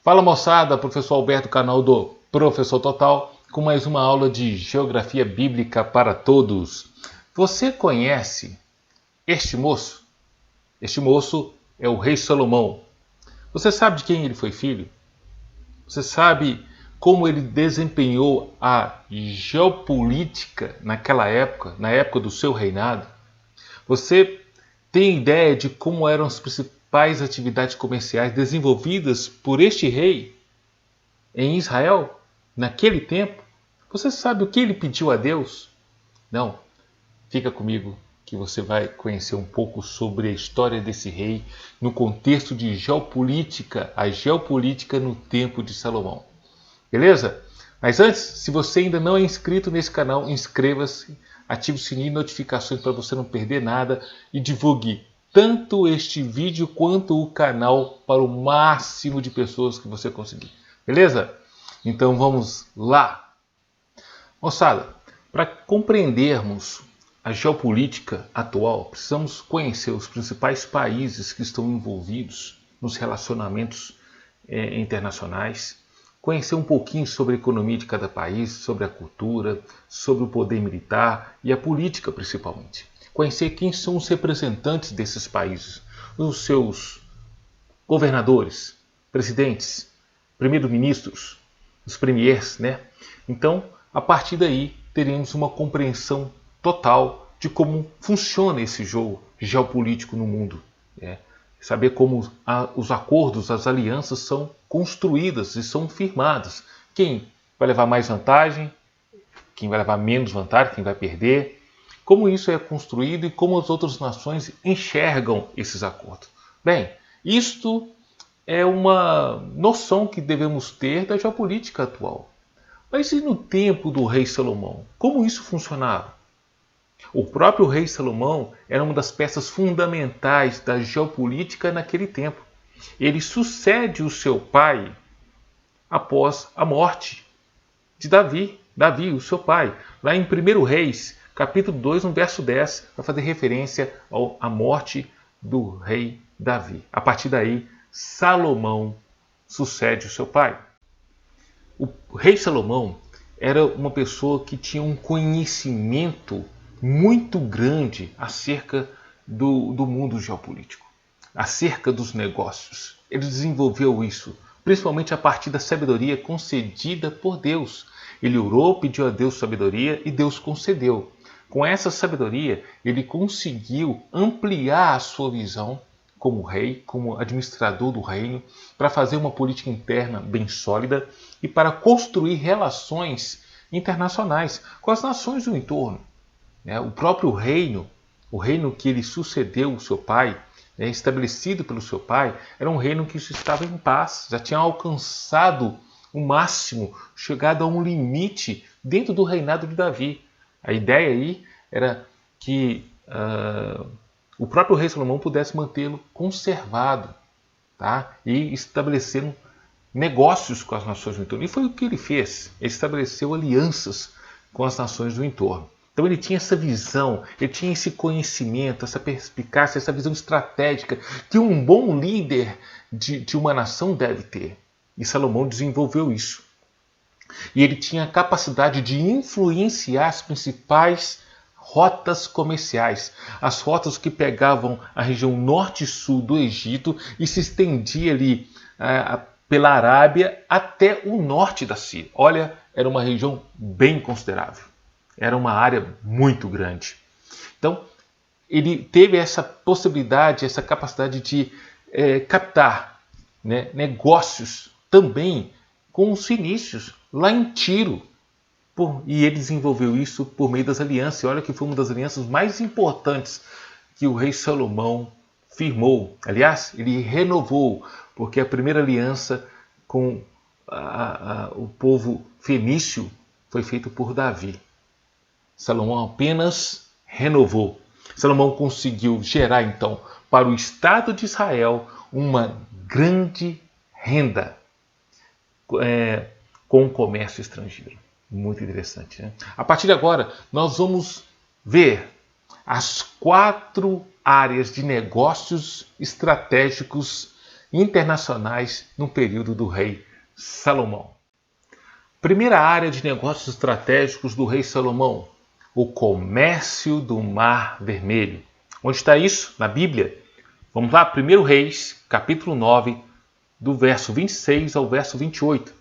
Fala moçada, professor Alberto, canal do Professor Total, com mais uma aula de Geografia Bíblica para todos. Você conhece este moço? Este moço é o rei Salomão. Você sabe de quem ele foi filho? Você sabe como ele desempenhou a geopolítica naquela época, na época do seu reinado? Você tem ideia de como eram as principais atividades comerciais desenvolvidas por este rei em Israel naquele tempo? Você sabe o que ele pediu a Deus? Não. Fica comigo que você vai conhecer um pouco sobre a história desse rei no contexto de geopolítica, a geopolítica no tempo de Salomão. Beleza? Mas antes, se você ainda não é inscrito nesse canal, inscreva-se, ative o sininho de notificações para você não perder nada e divulgue tanto este vídeo quanto o canal para o máximo de pessoas que você conseguir. Beleza? Então vamos lá! Moçada, para compreendermos a geopolítica atual, precisamos conhecer os principais países que estão envolvidos nos relacionamentos internacionais, conhecer um pouquinho sobre a economia de cada país, sobre a cultura, sobre o poder militar e a política principalmente. Conhecer quem são os representantes desses países, os seus governadores, presidentes, primeiros-ministros, os premiers, né? Então, a partir daí, teremos uma compreensão total de como funciona esse jogo geopolítico no mundo, né? Saber como os acordos, as alianças são construídas e são firmadas. Quem vai levar mais vantagem, quem vai levar menos vantagem, quem vai perder. Como isso é construído e como as outras nações enxergam esses acordos. Bem, isto é uma noção que devemos ter da geopolítica atual. Mas e no tempo do rei Salomão? Como isso funcionava? O próprio rei Salomão era uma das peças fundamentais da geopolítica naquele tempo. Ele sucede o seu pai após a morte de Davi, o seu pai. Lá em 1 Reis, capítulo 2, no verso 10, vai fazer referência à morte do rei Davi. A partir daí, Salomão sucede o seu pai. O rei Salomão era uma pessoa que tinha um conhecimento muito grande acerca do mundo geopolítico, acerca dos negócios. Ele desenvolveu isso, principalmente a partir da sabedoria concedida por Deus. Ele orou, pediu a Deus sabedoria e Deus concedeu. Com essa sabedoria, ele conseguiu ampliar a sua visão como rei, como administrador do reino, para fazer uma política interna bem sólida e para construir relações internacionais com as nações do entorno. O próprio reino, o reino que ele sucedeu o seu pai, estabelecido pelo seu pai, era um reino que estava em paz, já tinha alcançado o máximo, chegado a um limite dentro do reinado de Davi. A ideia aí era que o próprio rei Salomão pudesse mantê-lo conservado, tá? E estabelecer negócios com as nações do entorno. E foi o que ele fez. Ele estabeleceu alianças com as nações do entorno. Então ele tinha essa visão, ele tinha esse conhecimento, essa perspicácia, essa visão estratégica que um bom líder de uma nação deve ter. E Salomão desenvolveu isso. E ele tinha a capacidade de influenciar as principais rotas comerciais, as rotas que pegavam a região norte e sul do Egito e se estendia ali pela Arábia até o norte da Síria. Olha, era uma região bem considerável. Era uma área muito grande. Então, ele teve essa possibilidade, essa capacidade de captar negócios também com os fenícios, lá em Tiro. E ele desenvolveu isso por meio das alianças. E olha que foi uma das alianças mais importantes que o rei Salomão firmou. Aliás, ele renovou, porque a primeira aliança com o povo fenício foi feita por Davi. Salomão apenas renovou. Salomão conseguiu gerar, então, para o Estado de Israel uma grande renda com o comércio estrangeiro. Muito interessante, né? A partir de agora, nós vamos ver as 4 áreas de negócios estratégicos internacionais no período do rei Salomão. Primeira área de negócios estratégicos do rei Salomão, o comércio do Mar Vermelho. Onde está isso? Na Bíblia. Vamos lá, 1 Reis, capítulo 9, do verso 26 ao verso 28.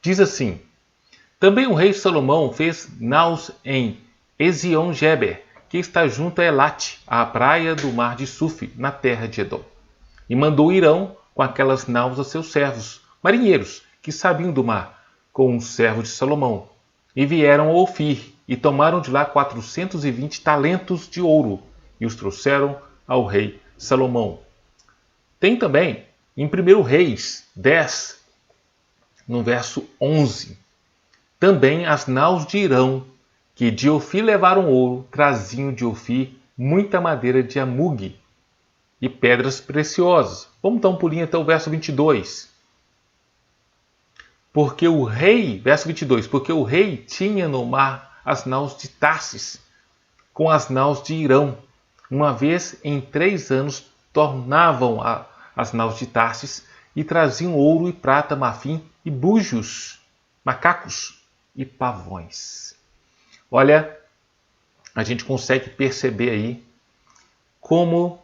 Diz assim: Também o rei Salomão fez naus em Ezion-Geber, que está junto a Elate, à praia do mar de Suf, na terra de Edom. E mandou Irão com aquelas naus a seus servos, marinheiros, que sabiam do mar, com os servos de Salomão. E vieram a Ofir, e tomaram de lá 420 talentos de ouro, e os trouxeram ao rei Salomão. Tem também, em 1 Reis 10, no verso 11, também as naus de Irão, que de Ofir levaram ouro, traziam de Ofir muita madeira de amugue e pedras preciosas. Vamos dar um pulinho até o verso 22. Porque o rei, verso 22, porque o rei tinha no mar as naus de Tarsis, com as naus de Irão. Uma vez em 3 anos tornavam as naus de Tarsis e traziam ouro e prata, marfim e búzios, macacos e pavões. Olha, a gente consegue perceber aí como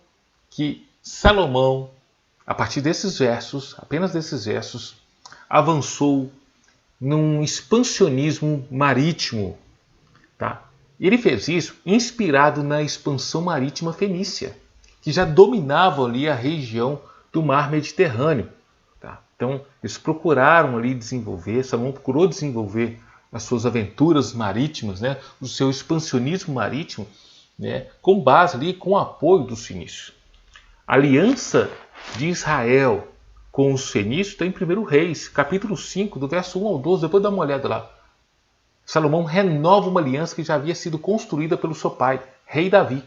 que Salomão, a partir desses versos, apenas desses versos, avançou num expansionismo marítimo. Tá? Ele fez isso inspirado na expansão marítima fenícia, que já dominava ali a região do mar Mediterrâneo. Tá? Então, eles procuraram ali desenvolver, Salomão procurou desenvolver as suas aventuras marítimas, né? O seu expansionismo marítimo, né? Com base ali, com o apoio dos fenícios. A aliança de Israel com os fenícios está em 1 Reis, capítulo 5, do verso 1 ao 12, depois dá uma olhada lá. Salomão renova uma aliança que já havia sido construída pelo seu pai, rei Davi.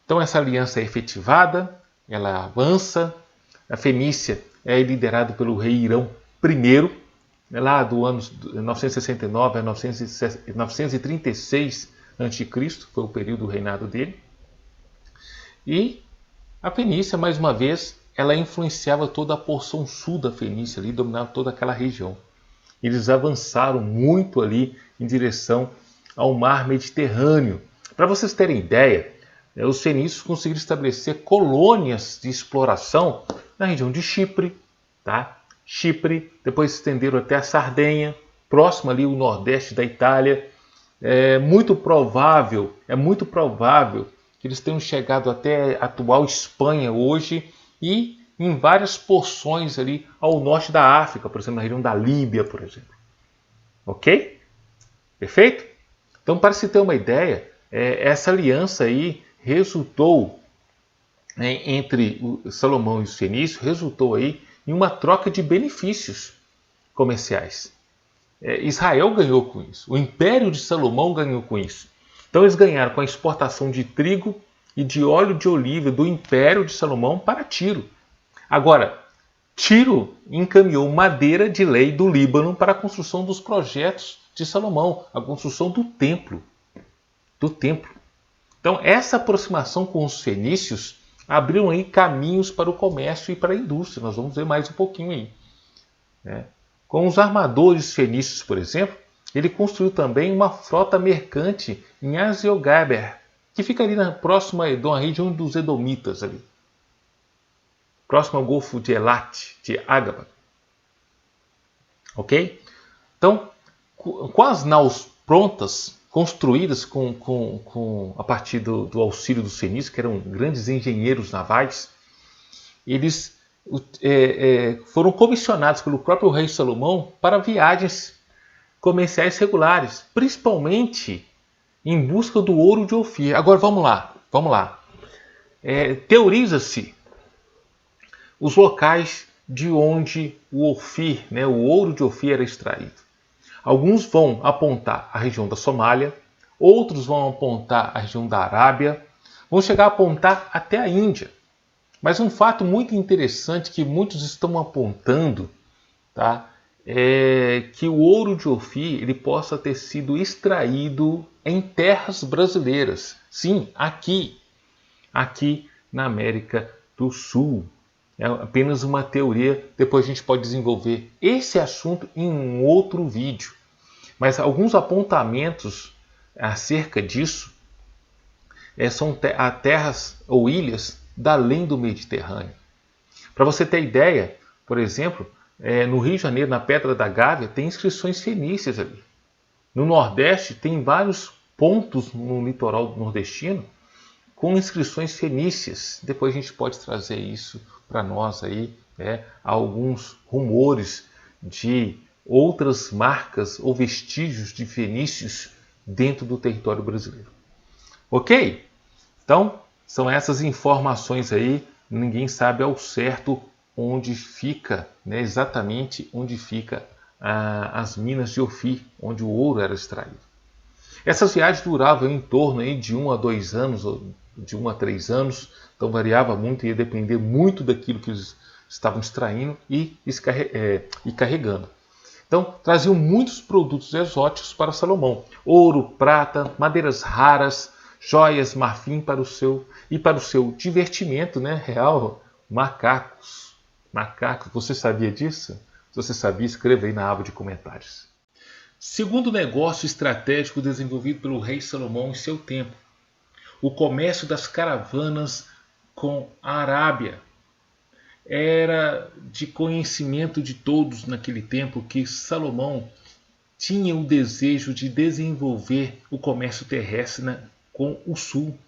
Então essa aliança é efetivada, ela avança. A Fenícia é liderada pelo rei Irão I, lá do ano 969 a 936 a.C., foi o período do reinado dele. E a Fenícia, mais uma vez, ela influenciava toda a porção sul da Fenícia, ali, dominava toda aquela região. Eles avançaram muito ali em direção ao mar Mediterrâneo. Para vocês terem ideia, os fenícios conseguiram estabelecer colônias de exploração na região de Chipre, tá? Chipre, depois se estenderam até a Sardenha, próximo ali o nordeste da Itália. É muito provável que eles tenham chegado até a atual Espanha hoje e em várias porções ali ao norte da África, por exemplo, na região da Líbia, por exemplo. Ok? Perfeito? Então, para se ter uma ideia, essa aliança aí resultou, entre Salomão e os fenícios, resultou aí em uma troca de benefícios comerciais. Israel ganhou com isso, o Império de Salomão ganhou com isso. Então eles ganharam com a exportação de trigo e de óleo de oliva do Império de Salomão para Tiro. Agora, Tiro encaminhou madeira de lei do Líbano para a construção dos projetos de Salomão, a construção do templo. Então essa aproximação com os fenícios abriu aí caminhos para o comércio e para a indústria. Nós vamos ver mais um pouquinho aí. Né? Com os armadores fenícios, por exemplo, ele construiu também uma frota mercante em Ezion-Geber, que fica ali na próxima região dos Edomitas, ali, próximo ao Golfo de Elate, de Ágaba. Ok? Então, com as naus prontas, construídas a partir do auxílio dos fenícios, que eram grandes engenheiros navais, eles foram comissionados pelo próprio rei Salomão para viagens comerciais regulares, principalmente em busca do ouro de Ofir. Agora vamos lá. Teoriza-se os locais de onde o Ofir, o ouro de Ofir era extraído. Alguns vão apontar a região da Somália, outros vão apontar a região da Arábia, vão chegar a apontar até a Índia. Mas um fato muito interessante que muitos estão apontando, tá, é que o ouro de Ofir ele possa ter sido extraído em terras brasileiras. Sim, aqui na América do sul. É apenas uma teoria, depois a gente pode desenvolver esse assunto em um outro vídeo. Mas alguns apontamentos acerca disso são terras ou ilhas da além do Mediterrâneo. Para você ter ideia, por exemplo, no Rio de Janeiro, na Pedra da Gávea, tem inscrições fenícias ali. No Nordeste, tem vários pontos no litoral nordestino com inscrições fenícias. Depois a gente pode trazer isso para nós aí, alguns rumores de outras marcas ou vestígios de fenícios dentro do território brasileiro. Ok? Então, são essas informações aí. Ninguém sabe ao certo onde fica, exatamente onde fica as minas de Ofir, onde o ouro era extraído. Essas viagens duravam em torno aí de 1 a 2 anos, ou de 1 a 3 anos, então variava muito, ia depender muito daquilo que eles estavam extraindo e carregando. Então, traziam muitos produtos exóticos para Salomão: ouro, prata, madeiras raras, joias, marfim para o seu divertimento, real, macacos. Você sabia disso? Se você sabia, escreva aí na aba de comentários. Segundo negócio estratégico desenvolvido pelo rei Salomão em seu tempo, o comércio das caravanas com a Arábia. Era de conhecimento de todos naquele tempo que Salomão tinha o desejo de desenvolver o comércio terrestre com o sul,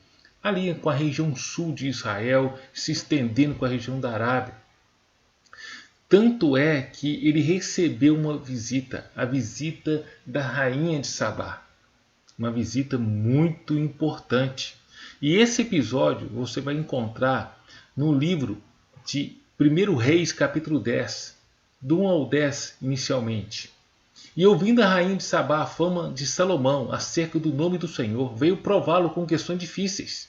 ali com a região sul de Israel, se estendendo com a região da Arábia. Tanto é que ele recebeu uma visita, a visita da rainha de Sabá. Uma visita muito importante. E esse episódio você vai encontrar no livro de 1 Reis, capítulo 10, do 1 ao 10 inicialmente. E ouvindo a rainha de Sabá a fama de Salomão acerca do nome do Senhor, veio prová-lo com questões difíceis.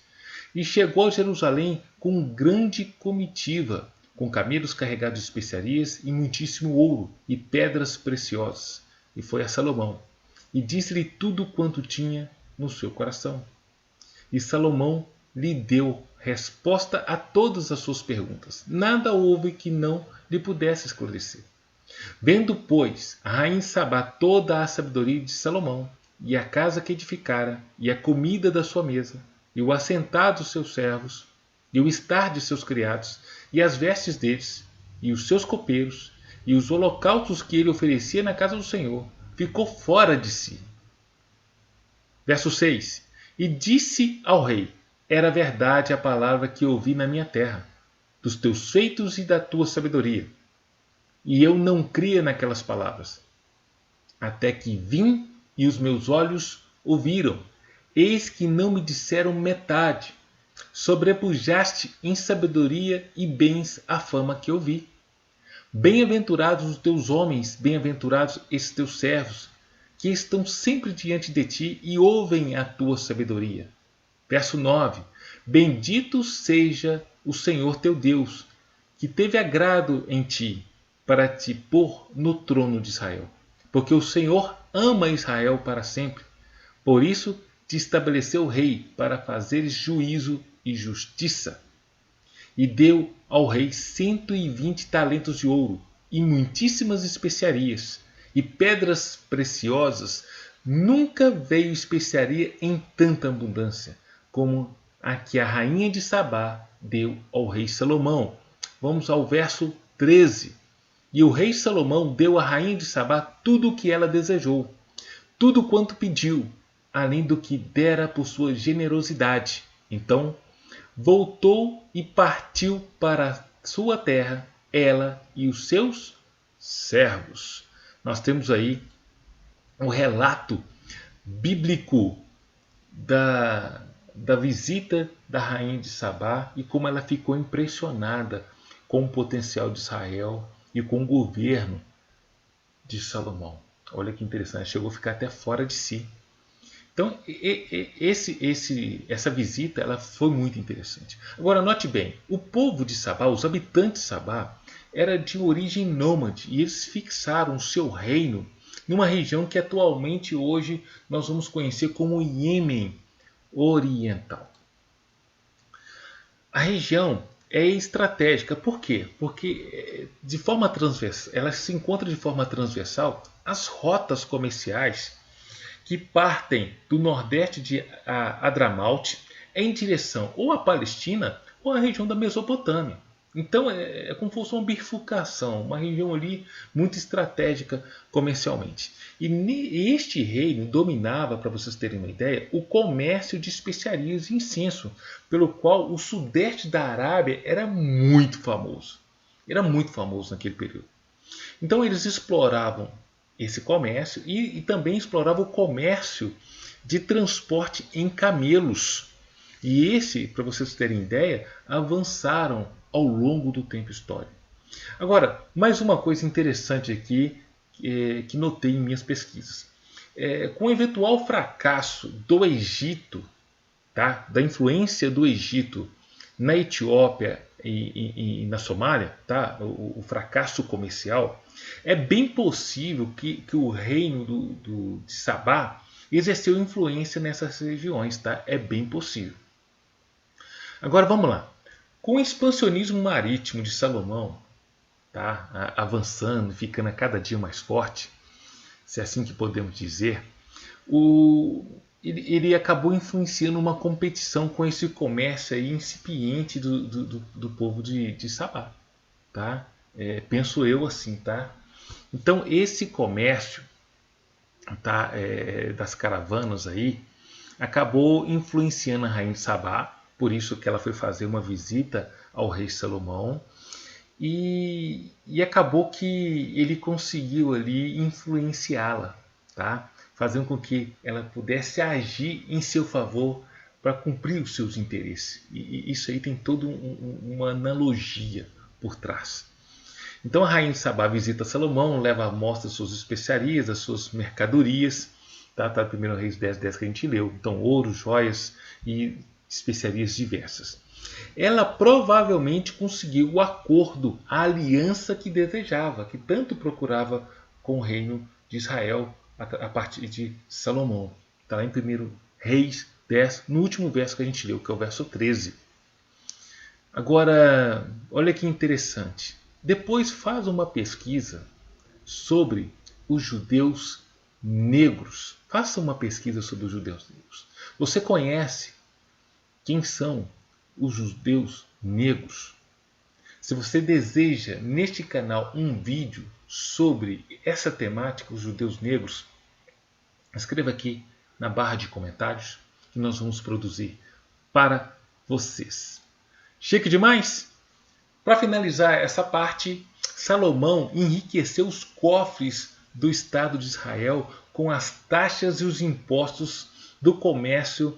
E chegou a Jerusalém com grande comitiva, com camelos carregados de especiarias e muitíssimo ouro e pedras preciosas. E foi a Salomão, e disse-lhe tudo quanto tinha no seu coração. E Salomão lhe deu resposta a todas as suas perguntas. Nada houve que não lhe pudesse esclarecer. Vendo, pois, a rainha Sabá toda a sabedoria de Salomão, e a casa que edificara, e a comida da sua mesa, e o assentar dos seus servos, e o estar de seus criados, e as vestes deles, e os seus copeiros, e os holocaustos que ele oferecia na casa do Senhor, ficou fora de si. Verso 6. E disse ao rei: era verdade a palavra que ouvi na minha terra, dos teus feitos e da tua sabedoria. E eu não cria naquelas palavras. Até que vim e os meus olhos ouviram. Eis que não me disseram metade. Sobrepujaste em sabedoria e bens a fama que ouvi. Bem-aventurados os teus homens, bem-aventurados esses teus servos, que estão sempre diante de ti e ouvem a tua sabedoria. Verso 9. Bendito seja o Senhor teu Deus, que teve agrado em ti, para te pôr no trono de Israel. Porque o Senhor ama Israel para sempre. Por isso te estabeleceu rei, para fazeres juízo e justiça. E deu ao rei 120 talentos de ouro, e muitíssimas especiarias, e pedras preciosas. Nunca veio especiaria em tanta abundância, como a que a rainha de Sabá deu ao rei Salomão. Vamos ao verso 13. E o rei Salomão deu à rainha de Sabá tudo o que ela desejou, tudo quanto pediu, além do que dera por sua generosidade. Então voltou e partiu para sua terra, ela e os seus servos. Nós temos aí um relato bíblico da visita da rainha de Sabá e como ela ficou impressionada com o potencial de Israel e com o governo de Salomão. Olha que interessante, chegou a ficar até fora de si. Então, essa visita ela foi muito interessante. Agora, note bem, o povo de Sabá, os habitantes de Sabá, era de origem nômade e eles fixaram o seu reino numa região que atualmente hoje nós vamos conhecer como Iêmen Oriental. A região é estratégica. Por quê? Porque de forma transversal, ela se encontra de forma transversal as rotas comerciais que partem do nordeste de Adramaute em direção ou à Palestina ou à região da Mesopotâmia. Então é como se fosse uma bifurcação, uma região ali muito estratégica comercialmente. E este reino dominava, para vocês terem uma ideia, o comércio de especiarias e incenso, pelo qual o sudeste da Arábia era muito famoso. Era muito famoso naquele período. Então eles exploravam esse comércio e também exploravam o comércio de transporte em camelos. E esse, para vocês terem ideia, avançaram ao longo do tempo histórico. Agora, mais uma coisa interessante aqui que notei em minhas pesquisas. Com o eventual fracasso do Egito, tá? Da influência do Egito na Etiópia e na Somália, tá? O fracasso comercial, é bem possível que o reino de Sabá exerceu influência nessas regiões. Tá? É bem possível. Agora vamos lá. Com o expansionismo marítimo de Salomão, tá? Avançando, ficando a cada dia mais forte, se é assim que podemos dizer, ele acabou influenciando uma competição com esse comércio aí incipiente do povo de Sabá. Tá? Penso eu assim. Tá? Então esse comércio, tá, das caravanas aí acabou influenciando a rainha de Sabá, por isso que ela foi fazer uma visita ao rei Salomão, e acabou que ele conseguiu ali influenciá-la, tá? Fazendo com que ela pudesse agir em seu favor para cumprir os seus interesses. E isso aí tem toda uma analogia por trás. Então a rainha de Sabá visita Salomão, leva à mostra suas especiarias, as suas mercadorias. Tá 1 Reis 10:10 que a gente leu. Então ouro, joias e especiarias diversas. Ela provavelmente conseguiu o acordo, a aliança que desejava, que tanto procurava com o reino de Israel a partir de Salomão. Está lá em 1 Reis 10, no último verso que a gente leu, que é o verso 13. Agora, olha que interessante. Depois faz uma pesquisa sobre os judeus negros. Faça uma pesquisa sobre os judeus negros. Você conhece quem são os judeus negros? Se você deseja neste canal um vídeo sobre essa temática, os judeus negros, escreva aqui na barra de comentários que nós vamos produzir para vocês. Chique demais? Para finalizar essa parte, Salomão enriqueceu os cofres do Estado de Israel com as taxas e os impostos do comércio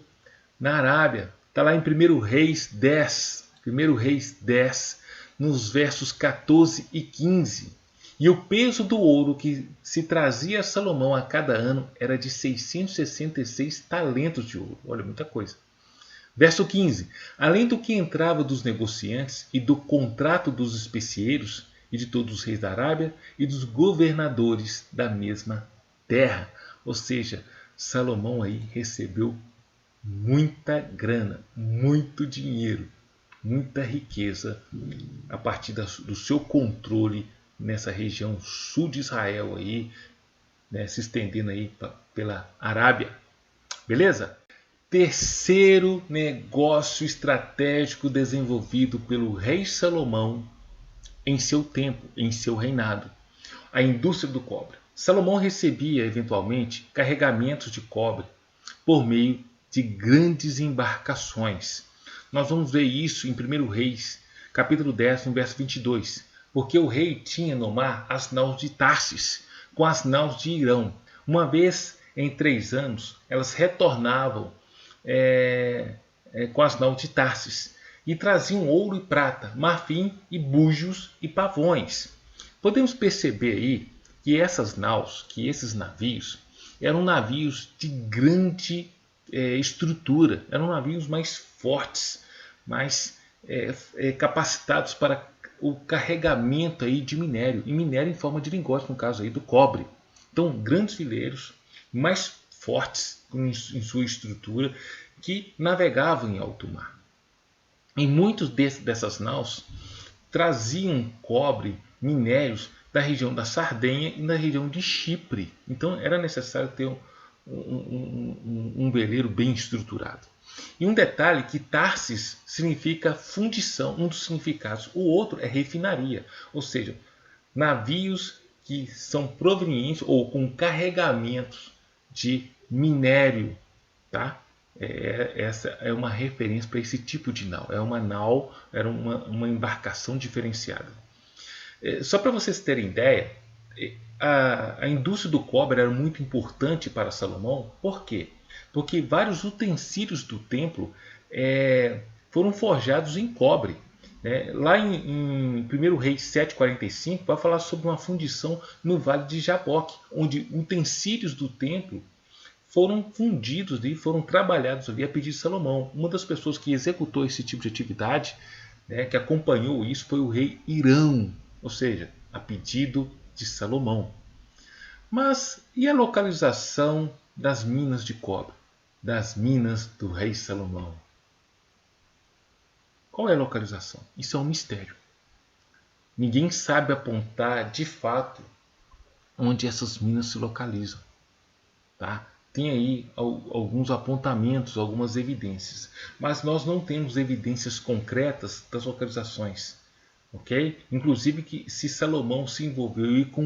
na Arábia. Está lá em 1 Reis 10, 1 Reis 10, nos versos 14 e 15. E o peso do ouro que se trazia a Salomão a cada ano era de 666 talentos de ouro. Olha, muita coisa. Verso 15. Além do que entrava dos negociantes e do contrato dos especieiros e de todos os reis da Arábia e dos governadores da mesma terra. Ou seja, Salomão aí recebeu muita grana, muito dinheiro, muita riqueza a partir do seu controle nessa região sul de Israel aí, né, se estendendo aí pela Arábia. Beleza? Terceiro negócio estratégico desenvolvido pelo rei Salomão em seu tempo, em seu reinado, a indústria do cobre. Salomão recebia eventualmente carregamentos de cobre por meio de grandes embarcações. Nós vamos ver isso em 1 Reis, capítulo 10, no verso 22. Porque o rei tinha no mar as naus de Tarsis, com as naus de Irão. Uma vez em 3 anos, elas retornavam com as naus de Tarsis e traziam ouro e prata, marfim e búzios e pavões. Podemos perceber aí que essas naus, que esses navios, eram navios de grande estrutura, eram navios mais fortes, mais capacitados para o carregamento aí de minério, e minério em forma de lingote, no caso aí do cobre. Então, grandes vileiros, mais fortes em sua estrutura, que navegavam em alto mar. Em muitos dessas naus traziam cobre, minérios da região da Sardenha e da região de Chipre. Então era necessário ter um veleiro bem estruturado. E um detalhe que Tarsis significa fundição, um dos significados. O outro é refinaria, ou seja, navios que são provenientes ou com carregamentos de minério, tá? Essa é uma referência para esse tipo de nau. É uma nau, era uma embarcação diferenciada. Só para vocês terem ideia, a indústria do cobre era muito importante para Salomão. Por quê? Porque vários utensílios do templo foram forjados em cobre. Lá em 1 Reis 7,45 vai falar sobre uma fundição no Vale de Jaboque, onde utensílios do templo foram fundidos e foram trabalhados ali a pedido de Salomão. Uma das pessoas que executou esse tipo de atividade, que acompanhou isso, foi o rei Irão, ou seja, a pedido de Salomão. Mas e a localização das minas de cobre, das minas do rei Salomão? Qual é a localização? Isso é um mistério. Ninguém sabe apontar de fato onde essas minas se localizam. Tá? Tem aí alguns apontamentos, algumas evidências, mas nós não temos evidências concretas das localizações. Okay? Inclusive que se Salomão se envolveu com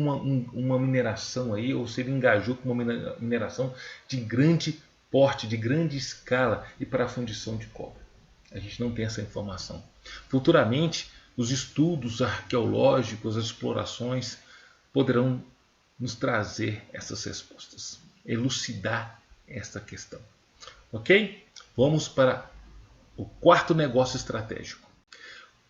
uma mineração aí, ou se ele engajou com uma mineração de grande porte, de grande escala e para a fundição de cobre. A gente não tem essa informação. Futuramente, os estudos arqueológicos, as explorações poderão nos trazer essas respostas, elucidar essa questão. Ok? Vamos para o quarto negócio estratégico.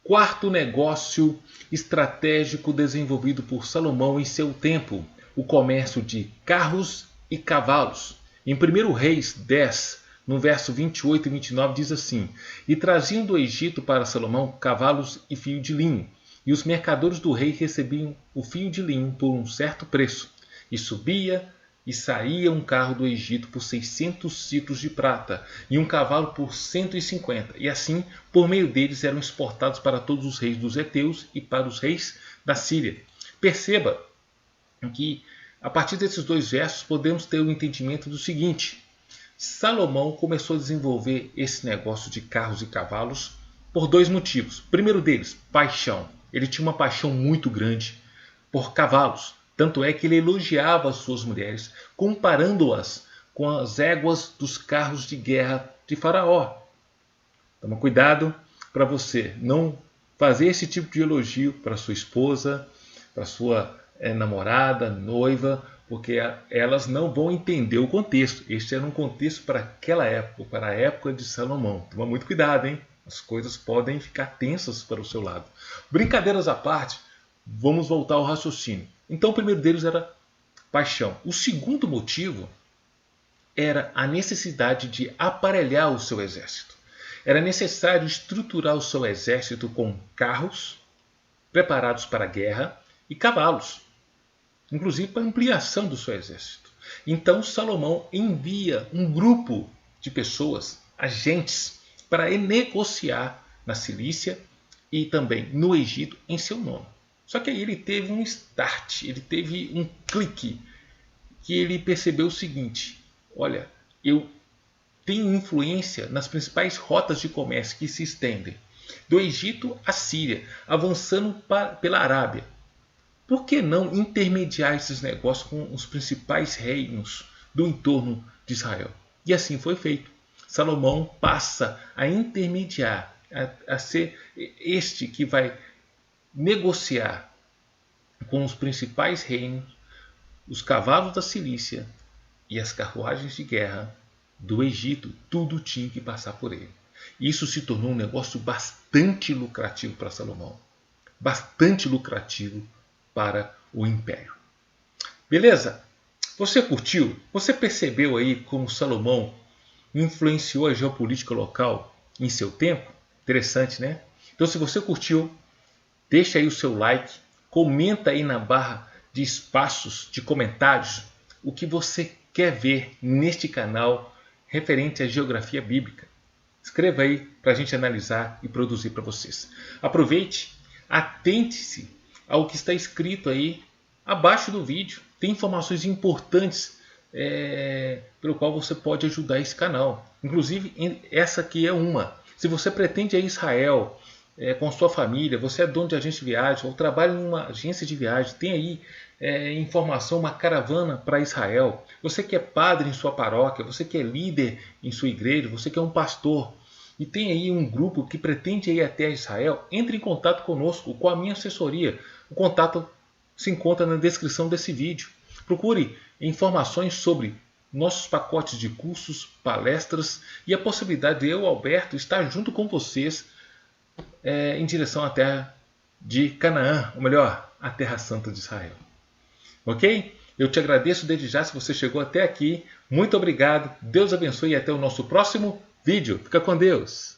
Quarto negócio estratégico desenvolvido por Salomão em seu tempo, o comércio de carros e cavalos. Em 1 Reis 10, no verso 28 e 29 diz assim: E traziam do Egito para Salomão cavalos e fio de linho, e os mercadores do rei recebiam o fio de linho por um certo preço, e subia e saía um carro do Egito por 600 ciclos de prata, e um cavalo por 150, e assim, por meio deles, eram exportados para todos os reis dos heteus e para os reis da Síria. Perceba que, a partir desses dois versos, podemos ter o entendimento do seguinte: Salomão começou a desenvolver esse negócio de carros e cavalos por dois motivos. O primeiro deles, paixão. Ele tinha uma paixão muito grande por cavalos. Tanto é que ele elogiava as suas mulheres, comparando-as com as éguas dos carros de guerra de Faraó. Toma cuidado para você não fazer esse tipo de elogio para sua esposa, para sua namorada, noiva, porque elas não vão entender o contexto. Este era um contexto para aquela época, para a época de Salomão. Toma muito cuidado, hein? As coisas podem ficar tensas para o seu lado. Brincadeiras à parte, vamos voltar ao raciocínio. Então o primeiro deles era paixão. O segundo motivo era a necessidade de aparelhar o seu exército. Era necessário estruturar o seu exército com carros preparados para a guerra e cavalos, inclusive para a ampliação do seu exército. Então Salomão envia um grupo de pessoas, agentes, para negociar na Cilícia e também no Egito em seu nome. Só que aí ele teve um start, ele teve um clique, que ele percebeu o seguinte: olha, eu tenho influência nas principais rotas de comércio que se estendem do Egito à Síria, avançando pela Arábia. Por que não intermediar esses negócios com os principais reinos do entorno de Israel? E assim foi feito. Salomão passa a intermediar, a ser este que vai negociar com os principais reinos, os cavalos da Cilícia e as carruagens de guerra do Egito. Tudo tinha que passar por ele. Isso se tornou um negócio bastante lucrativo para Salomão, bastante lucrativo para o império. Beleza? Você curtiu? Você percebeu aí como Salomão influenciou a geopolítica local em seu tempo? Interessante, né? Então, se você curtiu, deixa aí o seu like, comenta aí na barra de espaços de comentários o que você quer ver neste canal referente à geografia bíblica. Escreva aí para a gente analisar e produzir para vocês. Aproveite, atente-se ao que está escrito aí abaixo do vídeo. Tem informações importantes pelo qual você pode ajudar esse canal. Inclusive, essa aqui é uma. Se você pretende ir a Israel com sua família, você é dono de agência de viagem ou trabalha em uma agência de viagem, tem aí informação, uma caravana para Israel. Você que é padre em sua paróquia, você que é líder em sua igreja, você que é um pastor e tem aí um grupo que pretende ir até Israel, entre em contato conosco, com a minha assessoria. O contato se encontra na descrição desse vídeo. Procure informações sobre nossos pacotes de cursos, palestras e a possibilidade de eu, Alberto, estar junto com vocês em direção à terra de Canaã, ou melhor, a terra santa de Israel. Ok? Eu te agradeço desde já se você chegou até aqui. Muito obrigado. Deus abençoe e até o nosso próximo vídeo. Fica com Deus.